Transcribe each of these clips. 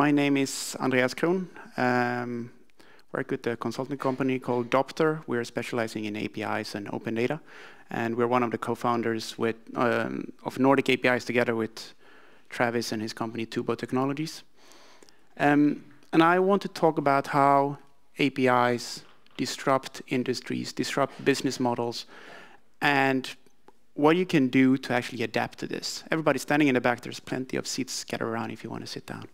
my name is Andreas Krohn. Work with a consulting company called Dopter. We're specializing in APIs and open data. And we're one of the co-founders of Nordic APIs together with Travis and his company, Tubo Technologies. And I want to talk about how APIs disrupt industries, disrupt business models, and what you can do to actually adapt to this. Everybody standing in the back, there's plenty of seats scattered around if you want to sit down.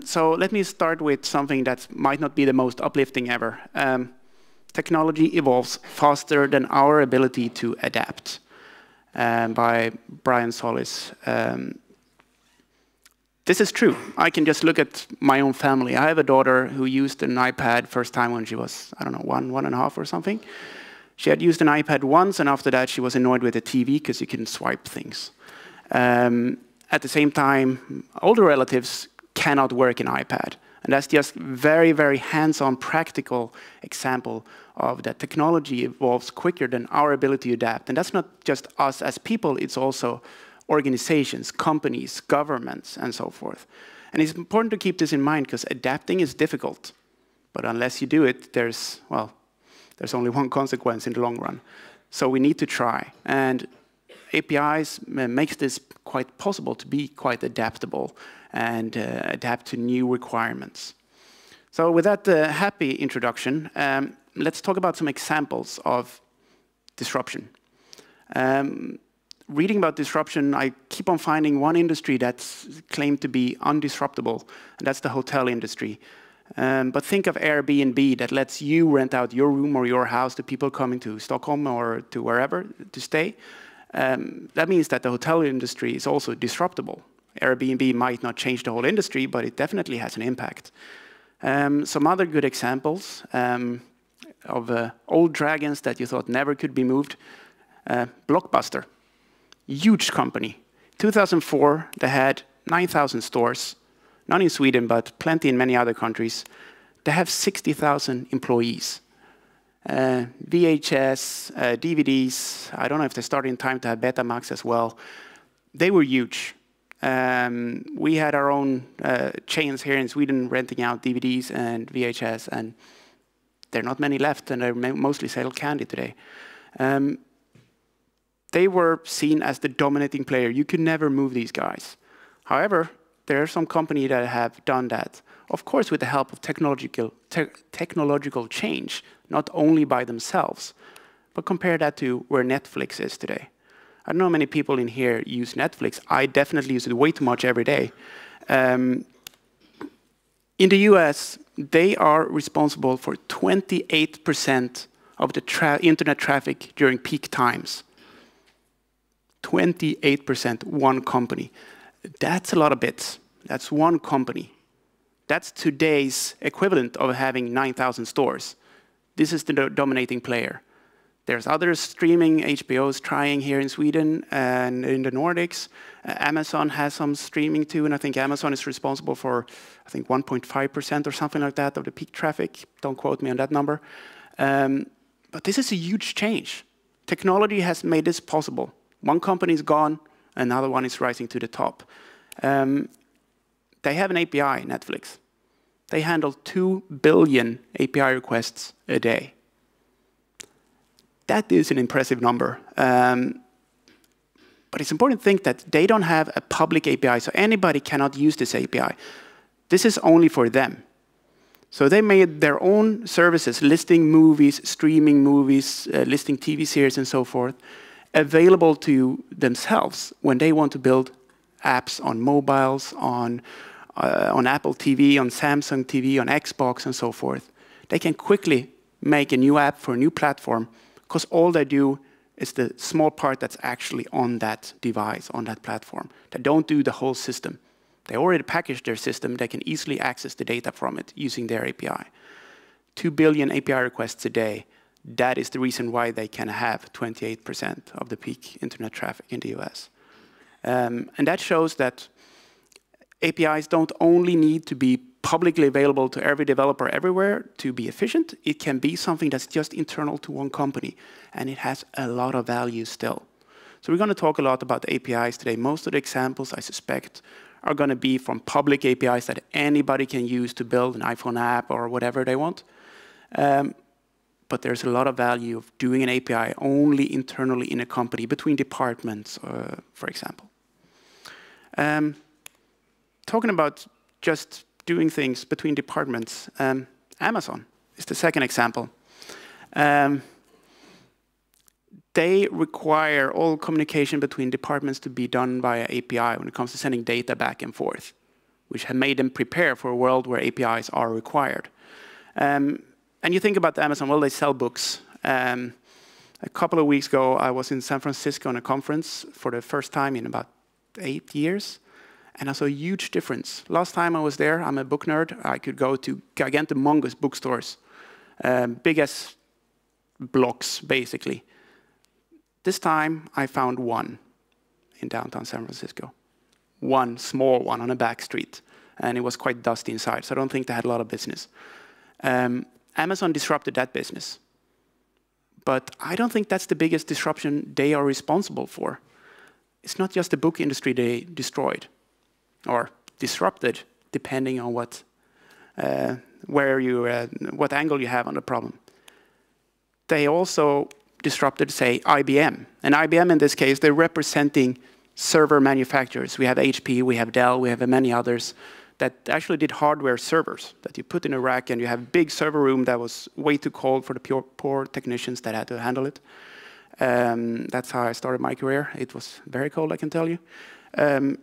So let me start with something that might not be the most uplifting ever. Technology evolves faster than our ability to adapt, by Brian Solis. This is true. I can just look at my own family. I have a daughter who used an iPad first time when she was, I don't know, one and a half or something. She had used an iPad once, and after that she was annoyed with the TV because you couldn't swipe things. At the same time, older relatives cannot work in iPad. And that's just very, very hands-on, practical example of that technology evolves quicker than our ability to adapt. And that's not just us as people, it's also organizations, companies, governments, and so forth. And it's important to keep this in mind because adapting is difficult. But unless you do it, there's only one consequence in the long run. So we need to try. And APIs makes this quite possible to be quite adaptable and adapt to new requirements. So with that happy introduction, let's talk about some examples of disruption. Reading about disruption, I keep on finding one industry that's claimed to be undisruptible, and that's the hotel industry. But think of Airbnb that lets you rent out your room or your house to people coming to Stockholm or to wherever to stay. That means that the hotel industry is also disruptible. Airbnb might not change the whole industry, but it definitely has an impact. Some other good examples of old dragons that you thought never could be moved. Blockbuster, huge company. 2004, they had 9,000 stores, not in Sweden, but plenty in many other countries. They have 60,000 employees. VHS, DVDs, I don't know if they started in time to have Betamax as well. They were huge. We had our own chains here in Sweden renting out DVDs and VHS, and there are not many left, and they mostly sell candy today. They were seen as the dominating player. You could never move these guys. However, there are some companies that have done that, of course with the help of technological change, not only by themselves. But compare that to where Netflix is today. I don't know how many people in here use Netflix. I definitely use it way too much every day. In the US, they are responsible for 28% of the internet traffic during peak times. 28%, one company. That's a lot of bits. That's one company. That's today's equivalent of having 9,000 stores. This is the dominating player. There's other streaming HBOs trying here in Sweden and in the Nordics. Amazon has some streaming too, and I think Amazon is responsible for, 1.5% or something like that of the peak traffic. Don't quote me on that number. But this is a huge change. Technology has made this possible. One company is gone, another one is rising to the top. They have an API, Netflix. They handle 2 billion API requests a day. That is an impressive number. But it's important to think that they don't have a public API, so anybody cannot use this API. This is only for them. So they made their own services, listing movies, streaming movies, listing TV series, and so forth, available to themselves when they want to build apps on mobiles, on Apple TV, on Samsung TV, on Xbox, and so forth. They can quickly make a new app for a new platform because all they do is the small part that's actually on that device, on that platform. They don't do the whole system. They already packaged their system. They can easily access the data from it using their API. 2 billion API requests a day. That is the reason why they can have 28% of the peak internet traffic in the US. And that shows that APIs don't only need to be publicly available to every developer everywhere to be efficient. It can be something that's just internal to one company, and it has a lot of value still. So we're going to talk a lot about APIs today. Most of the examples, I suspect, are going to be from public APIs that anybody can use to build an iPhone app or whatever they want. But there's a lot of value of doing an API only internally in a company, between departments, for example. Talking about just doing things between departments, Amazon is the second example. They require all communication between departments to be done via API when it comes to sending data back and forth, which have made them prepare for a world where APIs are required. And you think about Amazon, well, they sell books. A couple of weeks ago, I was in San Francisco on a conference for the first time in about 8 years, and I saw a huge difference. Last time I was there, I'm a book nerd, I could go to gigantomongous bookstores, big as blocks, basically. This time, I found one in downtown San Francisco. One small one on a back street, and it was quite dusty inside, so I don't think they had a lot of business. Amazon disrupted that business. But I don't think that's the biggest disruption they are responsible for. It's not just the book industry they destroyed, or disrupted, depending on what, what angle you have on the problem. They also disrupted, say, IBM. And IBM, in this case, they're representing server manufacturers. We have HP, we have Dell, we have many others that actually did hardware servers that you put in a rack, and you have a big server room that was way too cold for the poor technicians that had to handle it. That's how I started my career. It was very cold, I can tell you. And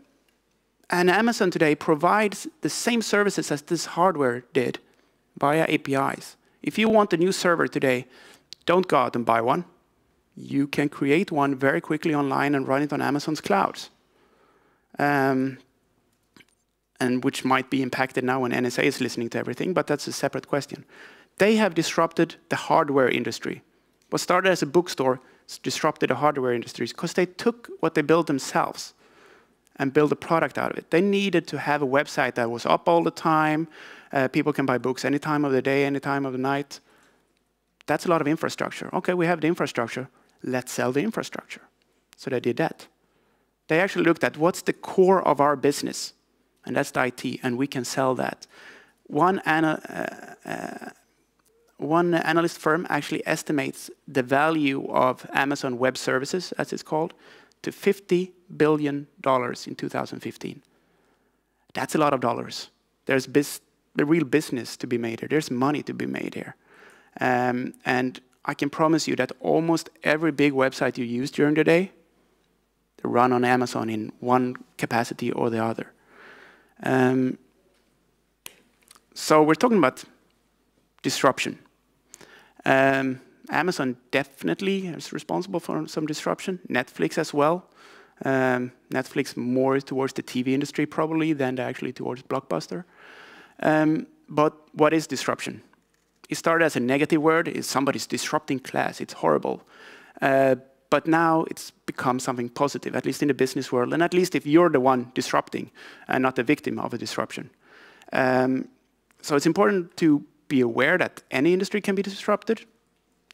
Amazon today provides the same services as this hardware did via APIs. If you want a new server today, don't go out and buy one. You can create one very quickly online and run it on Amazon's clouds. And which might be impacted now when NSA is listening to everything, but that's a separate question. They have disrupted the hardware industry. What started as a bookstore disrupted the hardware industries because they took what they built themselves and built a product out of it. They needed to have a website that was up all the time. People can buy books any time of the day, any time of the night. That's a lot of infrastructure. Okay, we have the infrastructure. Let's sell the infrastructure. So they did that. They actually looked at what's the core of our business, and that's the IT, and we can sell that. One analyst firm actually estimates the value of Amazon Web Services, as it's called, to $50 billion in 2015. That's a lot of dollars. There's the real business to be made here. There's money to be made here. And I can promise you that almost every big website you use during the day, they run on Amazon in one capacity or the other. So we're talking about disruption. Amazon definitely is responsible for some disruption. Netflix as well. Netflix more towards the TV industry probably than actually towards Blockbuster. But what is disruption? It started as a negative word. It's somebody's disrupting class. It's horrible. But now it's become something positive, at least in the business world, and at least if you're the one disrupting and not the victim of a disruption. So it's important to be aware that any industry can be disrupted.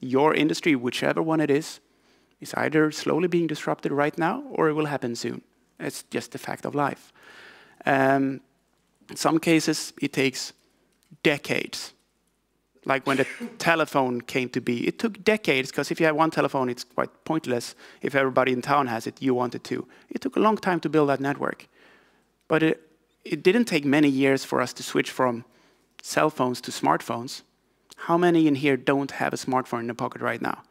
Your industry, whichever one it is either slowly being disrupted right now or it will happen soon. It's just the fact of life. In some cases, it takes decades. Like when the telephone came to be. It took decades, because if you have one telephone, it's quite pointless. If everybody in town has it, you want it too. It took a long time to build that network. But it didn't take many years for us to switch from cell phones to smartphones. How many in here don't have a smartphone in the pocket right now?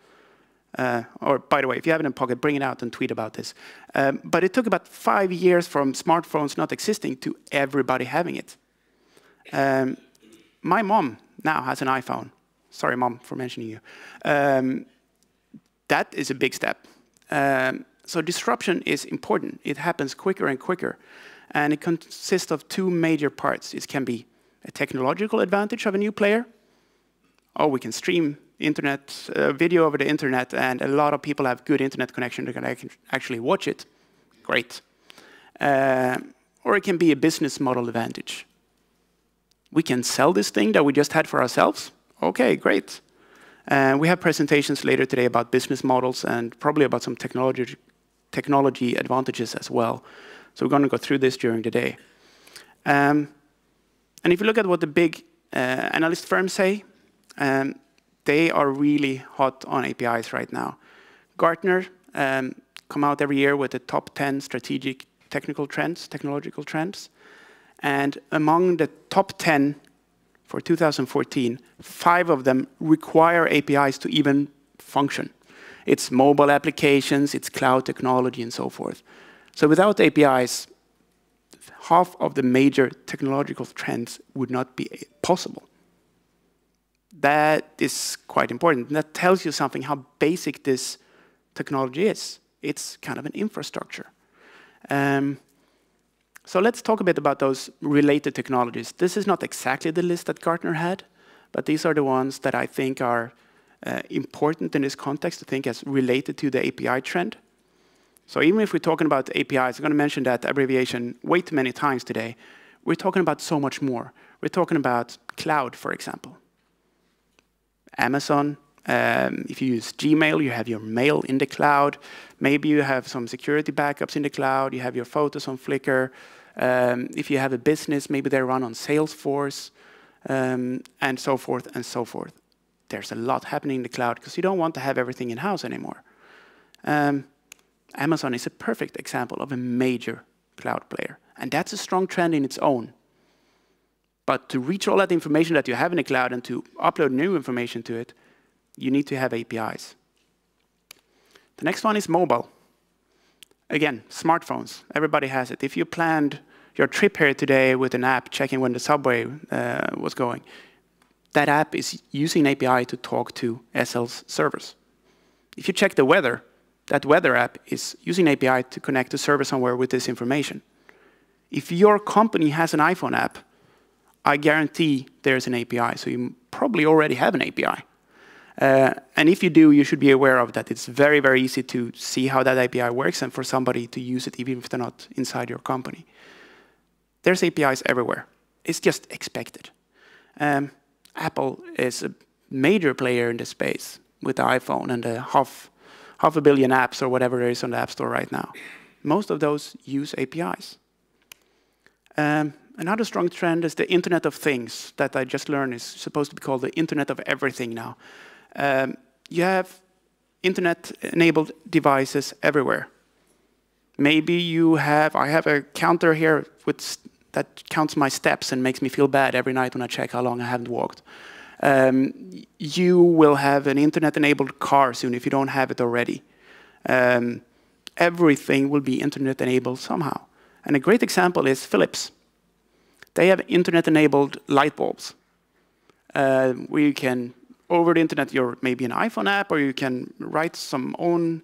Or, by the way, if you have it in the pocket, bring it out and tweet about this. But it took about 5 years from smartphones not existing to everybody having it. My mom now has an iPhone. Sorry, Mom, for mentioning you. That is a big step. So disruption is important. It happens quicker and quicker. And it consists of two major parts. It can be a technological advantage of a new player. Oh, we can stream internet video over the internet, and a lot of people have good internet connection that can actually watch it. Great. Or it can be a business model advantage. We can sell this thing that we just had for ourselves. Okay, great. We have presentations later today about business models and probably about some technology advantages as well. So we're going to go through this during the day. And if you look at what the big analyst firms say, they are really hot on APIs right now. Gartner come out every year with the top 10 strategic technological trends. And among the top 10 for 2014, 5 of them require APIs to even function. It's mobile applications, it's cloud technology, and so forth. So without APIs, half of the major technological trends would not be possible. That is quite important. That tells you something how basic this technology is. It's kind of an infrastructure. So let's talk a bit about those related technologies. This is not exactly the list that Gartner had, but these are the ones that I think are important in this context to think as related to the API trend. So even if we're talking about APIs, I'm going to mention that abbreviation way too many times today. We're talking about so much more. We're talking about cloud, for example. Amazon, if you use Gmail, you have your mail in the cloud. Maybe you have some security backups in the cloud. You have your photos on Flickr. If you have a business, maybe they run on Salesforce, and so forth and so forth. There's a lot happening in the cloud because you don't want to have everything in-house anymore. Amazon is a perfect example of a major cloud player. And that's a strong trend in its own. But to reach all that information that you have in the cloud and to upload new information to it, you need to have APIs. The next one is mobile. Again, smartphones. Everybody has it. If you planned your trip here today with an app checking when the subway was going, that app is using an API to talk to SL's servers. If you check the weather, that weather app is using an API to connect to server somewhere with this information. If your company has an iPhone app, I guarantee there's an API, so you probably already have an API. And if you do, you should be aware of that. It's very, very easy to see how that API works and for somebody to use it even if they're not inside your company. There's APIs everywhere. It's just expected. Apple is a major player in this space with the iPhone and the half a billion apps or whatever there is on the App Store right now. Most of those use APIs. Another strong trend is the Internet of Things that I just learned is supposed to be called the Internet of Everything now. You have Internet-enabled devices everywhere. Maybe I have a counter here that counts my steps and makes me feel bad every night when I check how long I haven't walked. You will have an Internet-enabled car soon if you don't have it already. Everything will be Internet-enabled somehow. And a great example is Philips. They have Internet-enabled light bulbs, where you can, over the Internet, you're maybe an iPhone app, or you can write some own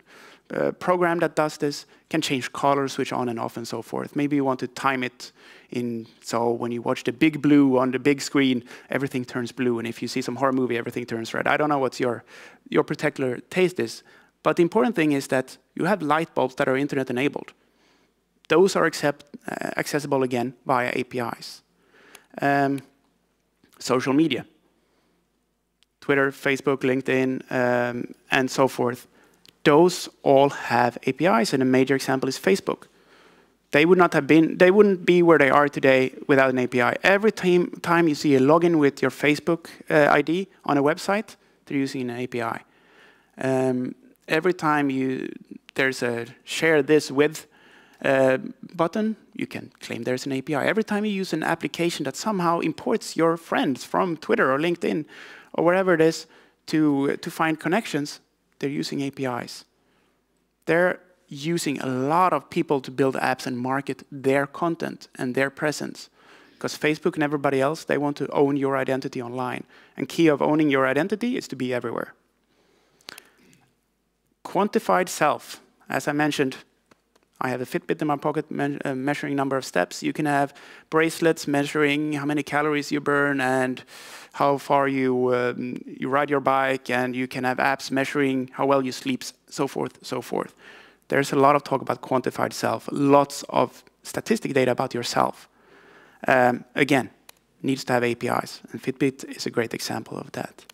program that does this, can change color, switch on and off, and so forth. Maybe you want to time it so when you watch the big blue on the big screen, everything turns blue, and if you see some horror movie, everything turns red. I don't know what your particular taste is, but the important thing is that you have light bulbs that are Internet-enabled. Those are accessible again via APIs. Social media, Twitter, Facebook, LinkedIn, and so forth. Those all have APIs, and a major example is Facebook. They wouldn't be where they are today without an API. Every time you see a login with your Facebook ID on a website, they're using an API. Every time there's a share this with button, you can claim there's an API. Every time you use an application that somehow imports your friends from Twitter or LinkedIn or wherever it is to find connections, they're using APIs. They're using a lot of people to build apps and market their content and their presence. Because Facebook and everybody else, they want to own your identity online. And key of owning your identity is to be everywhere. Quantified self. As I mentioned, I have a Fitbit in my pocket measuring number of steps. You can have bracelets measuring how many calories you burn and how far you ride your bike. And you can have apps measuring how well you sleep, so forth, so forth. There's a lot of talk about quantified self, lots of statistic data about yourself. Again, needs to have APIs, and Fitbit is a great example of that.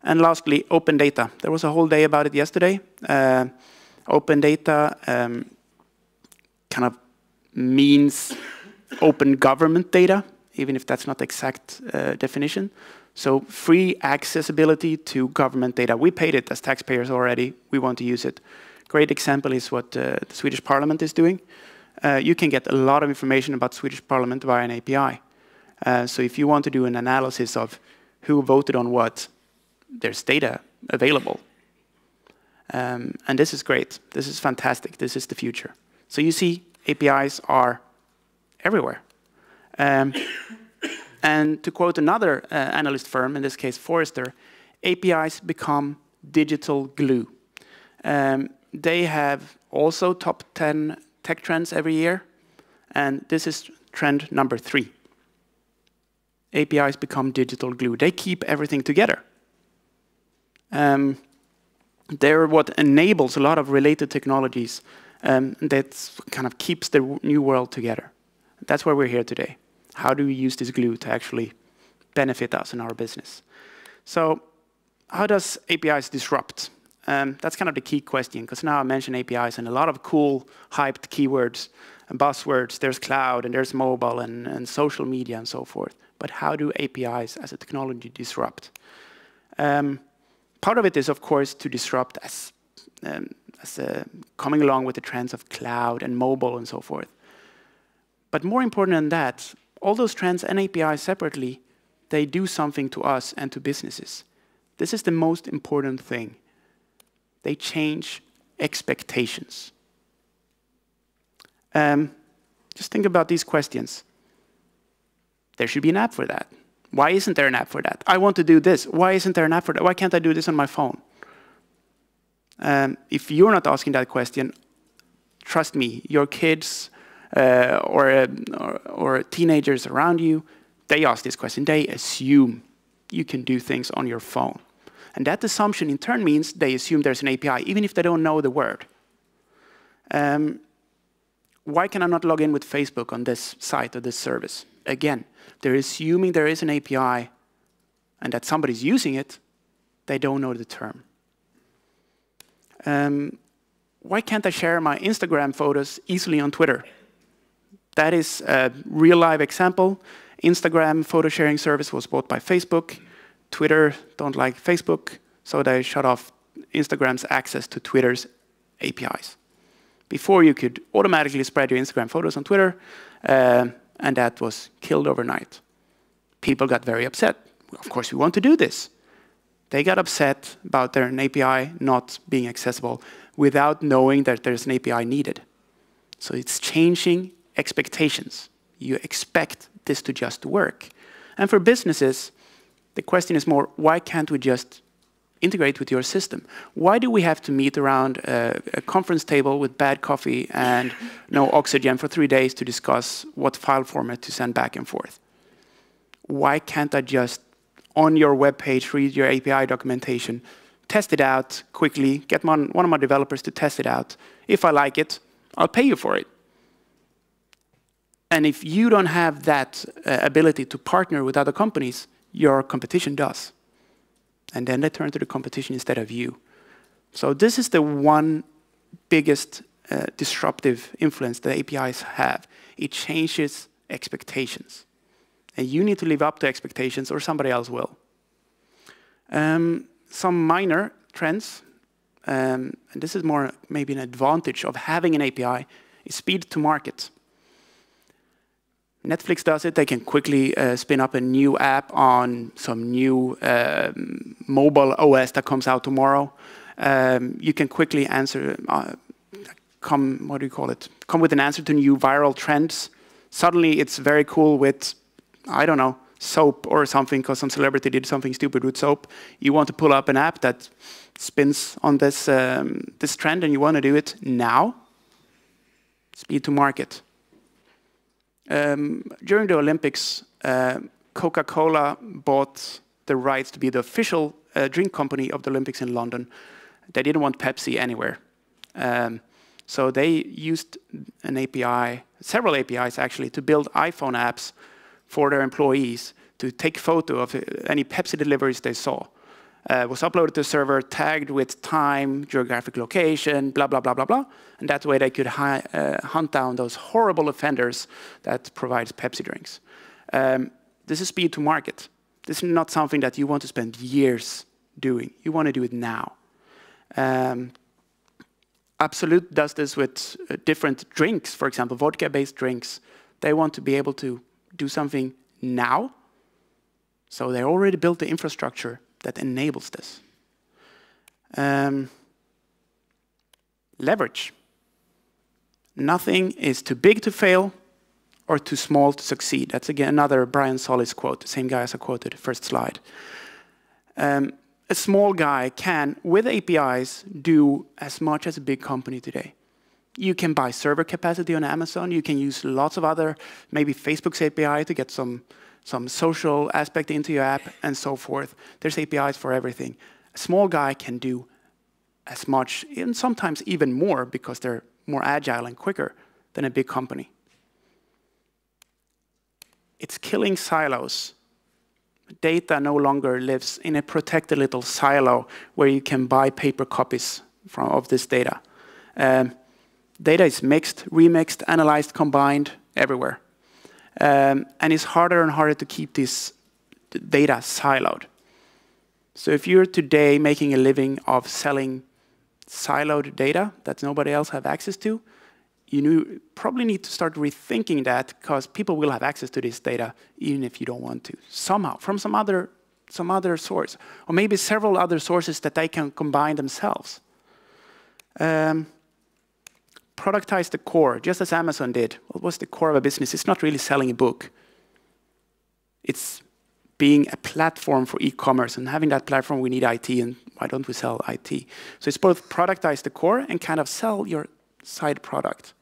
And lastly, open data. There was a whole day about it yesterday. Open data kind of means open government data, even if that's not the exact definition. So free accessibility to government data. We paid it as taxpayers already. We want to use it. Great example is what the Swedish Parliament is doing. You can get a lot of information about Swedish Parliament via an API. So if you want to do an analysis of who voted on what, there's data available. And this is great. This is fantastic. This is the future. So you see, APIs are everywhere. And to quote another analyst firm, in this case Forrester, APIs become digital glue. They have also top 10 tech trends every year, and this is trend number 3. APIs become digital glue. They keep everything together. They're what enables a lot of related technologies that kind of keeps the new world together. That's why we're here today. How do we use this glue to actually benefit us in our business? So how does APIs disrupt? That's kind of the key question, because now I mention APIs and a lot of cool, hyped keywords and buzzwords. There's cloud, and there's mobile, and social media, and so forth. But how do APIs as a technology disrupt? Part of it is, of course, to disrupt as coming along with the trends of cloud and mobile and so forth. But more important than that, all those trends and APIs separately, they do something to us and to businesses. This is the most important thing. They change expectations. Just think about these questions. There should be an app for that. Why isn't there an app for that? I want to do this. Why isn't there an app for that? Why can't I do this on my phone? If you're not asking that question, trust me, your kids or teenagers around you, they ask this question. They assume you can do things on your phone. And that assumption in turn means they assume there's an API, even if they don't know the word. Why can I not log in with Facebook on this site or this service? Again, they're assuming there is an API and that somebody's using it. They don't know the term. Why can't I share my Instagram photos easily on Twitter? That is a real live example. Instagram photo sharing service was bought by Facebook. Twitter don't like Facebook, so they shut off Instagram's access to Twitter's APIs. Before, you could automatically spread your Instagram photos on Twitter, and that was killed overnight. People got very upset. Of course, we want to do this. They got upset about their API not being accessible without knowing that there's an API needed. So it's changing expectations. You expect this to just work. And for businesses, the question is more, why can't we just integrate with your system? Why do we have to meet around a conference table with bad coffee and no oxygen for 3 days to discuss what file format to send back and forth? Why can't I just, on your web page, read your API documentation, test it out quickly, get one of my developers to test it out. If I like it, I'll pay you for it. And if you don't have that ability to partner with other companies, your competition does. And then they turn to the competition instead of you. So this is the one biggest disruptive influence that APIs have. It changes expectations. And you need to live up to expectations or somebody else will. Some minor trends, and this is more maybe an advantage of having an API, is speed to market. Netflix does it. They can quickly spin up a new app on some new mobile OS that comes out tomorrow. You can quickly answer, come with an answer to new viral trends. Suddenly, it's very cool with, I don't know, soap or something, because some celebrity did something stupid with soap. You want to pull up an app that spins on this this trend, and you want to do it now. Speed to market. During the Olympics, Coca-Cola bought the rights to be the official drink company of the Olympics in London. They didn't want Pepsi anywhere. So they used an API, several APIs actually, to build iPhone apps for their employees to take photo of any Pepsi deliveries they saw. was uploaded to a server, tagged with time, geographic location, blah, blah, blah, blah, blah. And that way they could hunt down those horrible offenders that provides Pepsi drinks. This is speed to market. This is not something that you want to spend years doing. You want to do it now. Absolut does this with different drinks, for example, vodka-based drinks. They want to be able to do something now. So they already built the infrastructure that enables this. Leverage. Nothing is too big to fail or too small to succeed. That's again another Brian Solis quote, the same guy as I quoted the first slide. A small guy can, with APIs, do as much as a big company today. You can buy server capacity on Amazon. You can use lots of other, maybe Facebook's API to get some social aspect into your app and so forth. There's APIs for everything. A small guy can do as much, and sometimes even more, because they're more agile and quicker than a big company. It's killing silos. Data no longer lives in a protected little silo where you can buy paper copies of this data. Data is mixed, remixed, analyzed, combined everywhere. And it's harder and harder to keep this data siloed. So if you're today making a living of selling siloed data that nobody else have access to, you probably need to start rethinking that, because people will have access to this data even if you don't want to, somehow, from some other source, or maybe several other sources that they can combine themselves. Productize the core, just as Amazon did. What was the core of a business? It's not really selling a book. It's being a platform for e-commerce, and having that platform, we need IT, and why don't we sell IT? So it's both productize the core and kind of sell your side product.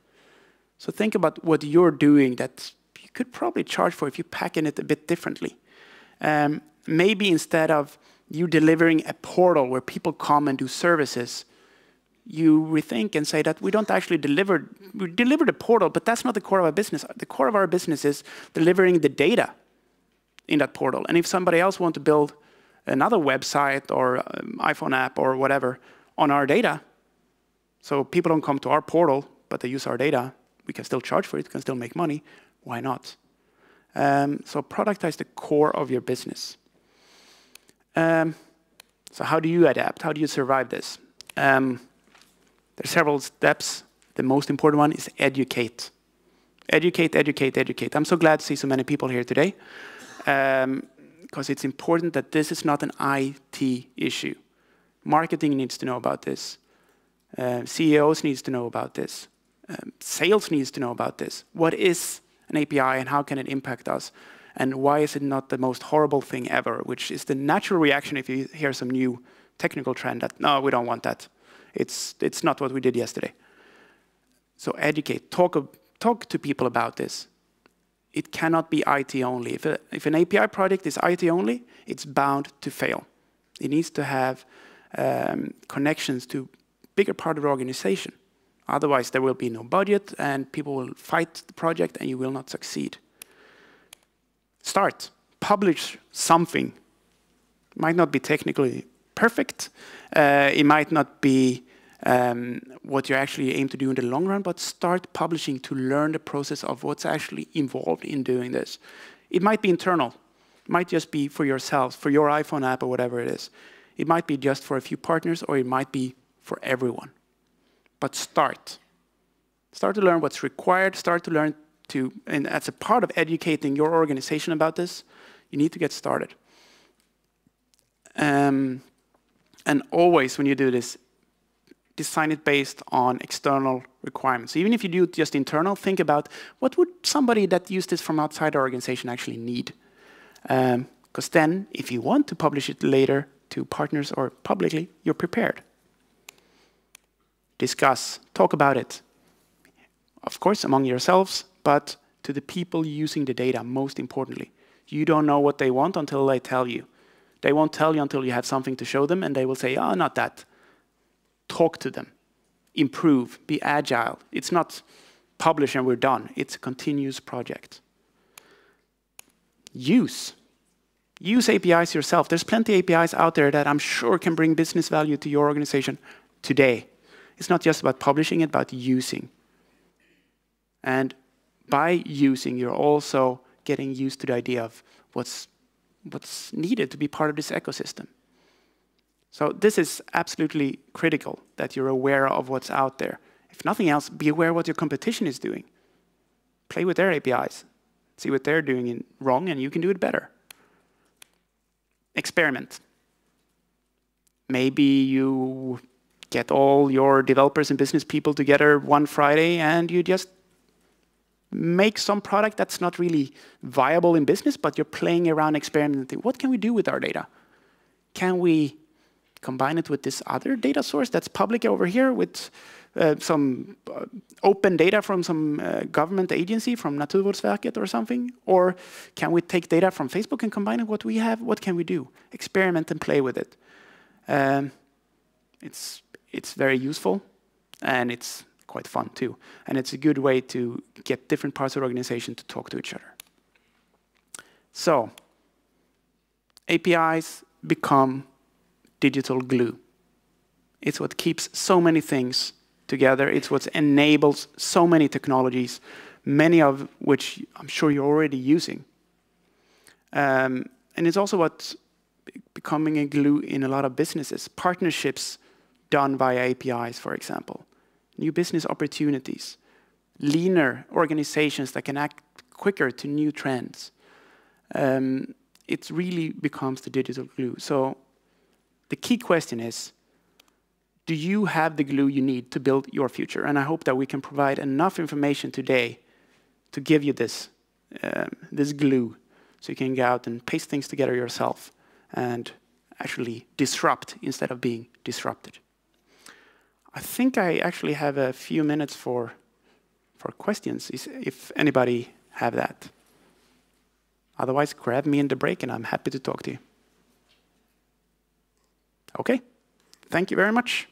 So think about what you're doing that you could probably charge for if you package it a bit differently. Maybe instead of you delivering a portal where people come and do services, you rethink and say that we don't actually deliver the portal, but that's not the core of our business. The core of our business is delivering the data in that portal. And if somebody else wants to build another website or iPhone app or whatever on our data, so people don't come to our portal, but they use our data, we can still charge for it, can still make money. Why not? So productize the core of your business. So how do you adapt? How do you survive this? There's several steps. The most important one is educate. Educate, educate, educate. I'm so glad to see so many people here today, because it's important that this is not an IT issue. Marketing needs to know about this. CEOs needs to know about this. Sales needs to know about this. What is an API and how can it impact us? And why is it not the most horrible thing ever, which is the natural reaction if you hear some new technical trend that, no, we don't want that. It's not what we did yesterday. So educate, talk to people about this. It cannot be IT only. If an API project is IT only, it's bound to fail. It needs to have connections to bigger part of the organization. Otherwise, there will be no budget, and people will fight the project, and you will not succeed. Start. Publish something. It might not be technically perfect. It might not be what you actually aim to do in the long run, but start publishing to learn the process of what's actually involved in doing this. It might be internal. It might just be for yourselves, for your iPhone app or whatever it is. It might be just for a few partners, or it might be for everyone. But start. Start to learn what's required. Start to learn to, and as a part of educating your organization about this, you need to get started. And always, when you do this, design it based on external requirements. Even if you do it just internal, think about what would somebody that used this from outside the organization actually need. Because then, if you want to publish it later to partners or publicly, you're prepared. Discuss, talk about it. Of course, among yourselves, but to the people using the data, most importantly. You don't know what they want until they tell you. They won't tell you until you have something to show them, and they will say, oh, not that. Talk to them. Improve. Be agile. It's not publish and we're done. It's a continuous project. Use. Use APIs yourself. There's plenty of APIs out there that I'm sure can bring business value to your organization today. It's not just about publishing, it's about using. And by using, you're also getting used to the idea of what's needed to be part of this ecosystem. So this is absolutely critical, that you're aware of what's out there. If nothing else, be aware what your competition is doing. Play with their APIs. See what they're doing wrong, and you can do it better. Experiment. Maybe you get all your developers and business people together one Friday, and you just make some product that's not really viable in business, but you're playing around, experimenting. What can we do with our data? Can we combine it with this other data source that's public over here with some open data from some government agency, from Naturvårdsverket or something? Or can we take data from Facebook and combine it with what we have? What can we do? Experiment and play with it. It's very useful, and it's quite fun too. And it's a good way to get different parts of the organization to talk to each other. So, APIs become digital glue. It's what keeps so many things together. It's what enables so many technologies, many of which I'm sure you're already using. And it's also what's becoming a glue in a lot of businesses. Partnerships done via APIs, for example. New business opportunities. Leaner organizations that can act quicker to new trends. It really becomes the digital glue. So the key question is, do you have the glue you need to build your future? And I hope that we can provide enough information today to give you this, this glue, so you can go out and paste things together yourself and actually disrupt instead of being disrupted. I think I actually have a few minutes for questions, if anybody have that. Otherwise, grab me in the break and I'm happy to talk to you. Okay, thank you very much.